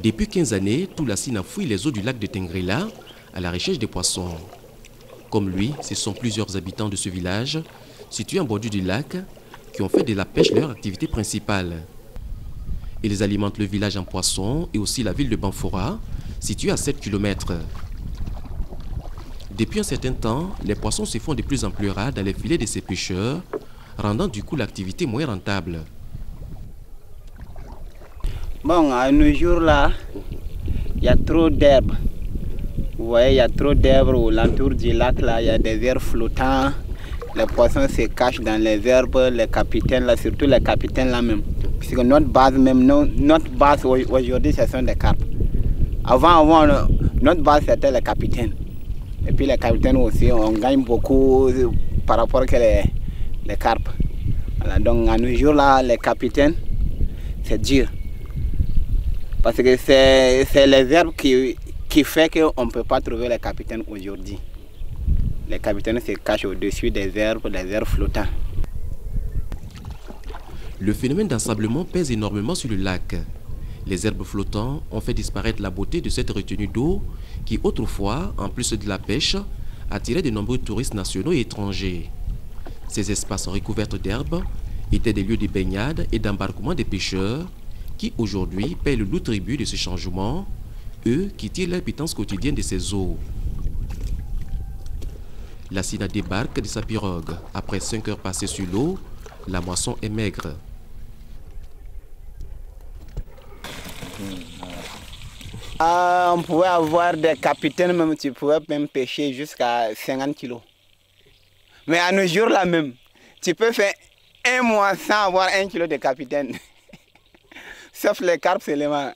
Depuis 15 années, Toulassine fouille les eaux du lac de Tengrela à la recherche des poissons. Comme lui, ce sont plusieurs habitants de ce village, situé en bordure du lac, qui ont fait de la pêche leur activité principale. Ils alimentent le village en poissons et aussi la ville de Banfora, située à 7 km. Depuis un certain temps, les poissons se font de plus en plus rares dans les filets de ces pêcheurs, rendant du coup l'activité moins rentable. Bon, à nos jours là, il y a trop d'herbes. Vous voyez, il y a trop d'herbes autour du lac là, il y a des vers flottants. Les poissons se cachent dans les herbes, les capitaines là, surtout les capitaines là même. Parce que notre base même, notre base aujourd'hui, ce sont des carpes. Avant, notre base c'était les capitaines. Et puis les capitaines aussi, on gagne beaucoup par rapport à les carpes. Voilà, donc à nos jours là, les capitaines, c'est dur. Parce que c'est les herbes qui fait qu'on ne peut pas trouver les capitaines aujourd'hui. Les capitaines se cachent au-dessus des herbes flottants. Le phénomène d'ensablement pèse énormément sur le lac. Les herbes flottants ont fait disparaître la beauté de cette retenue d'eau qui autrefois, en plus de la pêche, attirait de nombreux touristes nationaux et étrangers. Ces espaces recouverts d'herbes étaient des lieux de baignade et d'embarquement des pêcheurs qui aujourd'hui paient le lourd tribut de ce changement, eux qui tirent leur pitance quotidienne de ces eaux. La Sina débarque de sa pirogue. Après 5 heures passées sur l'eau, la moisson est maigre. On pouvait avoir des capitaines, même tu pouvais même pêcher jusqu'à 50 kilos. Mais à nos jours là même, tu peux faire un mois sans avoir 1 kilo de capitaine. Sauf les carpes seulement.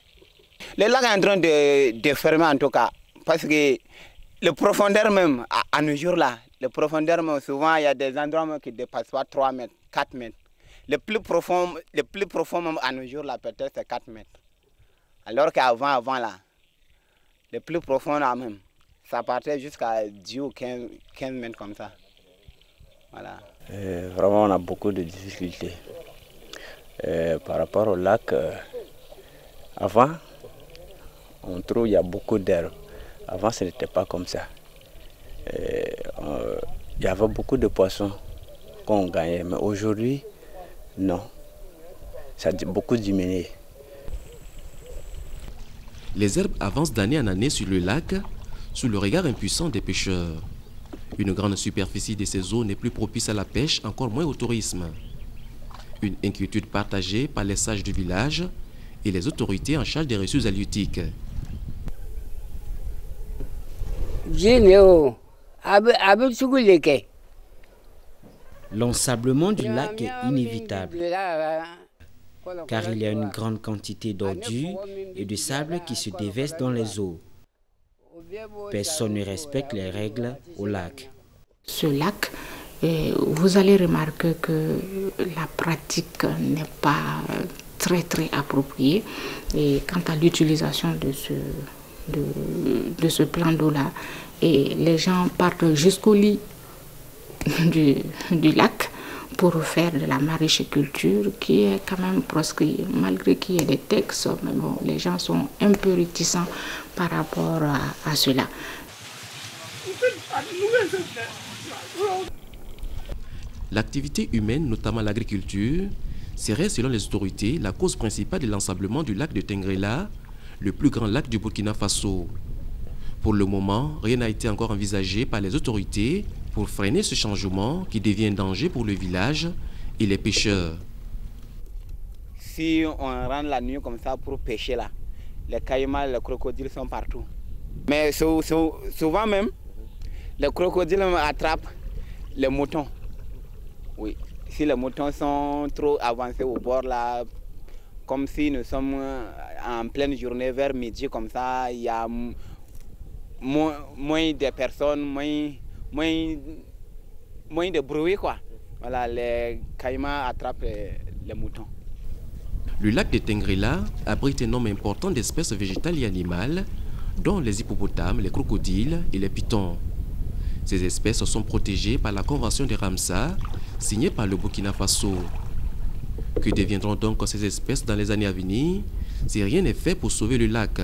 Le lac est en train de fermer en tout cas. Parce que le profondeur même, à nos jours là, le profondeur même, souvent il y a des endroits même qui ne dépassent pas 3 mètres, 4 mètres. Le plus profond même à nos jours là, peut-être c'est 4 mètres. Alors qu'avant là, le plus profond là même, ça partait jusqu'à 10 ou 15 mètres comme ça. Voilà. Vraiment on a beaucoup de difficultés. Par rapport au lac, avant, on trouve qu'il y a beaucoup d'herbes. Avant, ce n'était pas comme ça. Il y avait beaucoup de poissons qu'on gagnait, mais aujourd'hui, non. Ça a beaucoup diminué. Les herbes avancent d'année en année sur le lac, sous le regard impuissant des pêcheurs. Une grande superficie de ces eaux n'est plus propice à la pêche, encore moins au tourisme. Une inquiétude partagée par les sages du village et les autorités en charge des ressources halieutiques. L'ensablement du lac est inévitable, car il y a une grande quantité d'ordures et de sable qui se déversent dans les eaux. Personne ne respecte les règles au lac. Ce lac, vous allez remarquer que la pratique n'est pas très appropriée. Et quant à l'utilisation de ce plan d'eau-là, et les gens partent jusqu'au lit du lac pour faire de la maraîchiculture qui est quand même proscrit, malgré qu'il y ait des textes, mais bon, les gens sont un peu réticents par rapport à cela. L'activité humaine, notamment l'agriculture, serait selon les autorités la cause principale de l'ensablement du lac de Tengrela, le plus grand lac du Burkina Faso. Pour le moment, rien n'a été encore envisagé par les autorités pour freiner ce changement qui devient un danger pour le village et les pêcheurs. Si on rentre la nuit comme ça pour pêcher là, les caïmans, les crocodiles sont partout. Mais souvent même, les crocodiles attrapent les moutons. Oui, si les moutons sont trop avancés au bord là, comme si nous sommes en pleine journée vers midi comme ça, il y a moins de personnes, moins de bruit quoi. Voilà, les caïmans attrapent les moutons. Le lac de Tengrela abrite un nombre important d'espèces végétales et animales, dont les hippopotames, les crocodiles et les pitons. Ces espèces sont protégées par la Convention de Ramsar, signée par le Burkina Faso. Que deviendront donc ces espèces dans les années à venir? si rien n'est fait pour sauver le lac.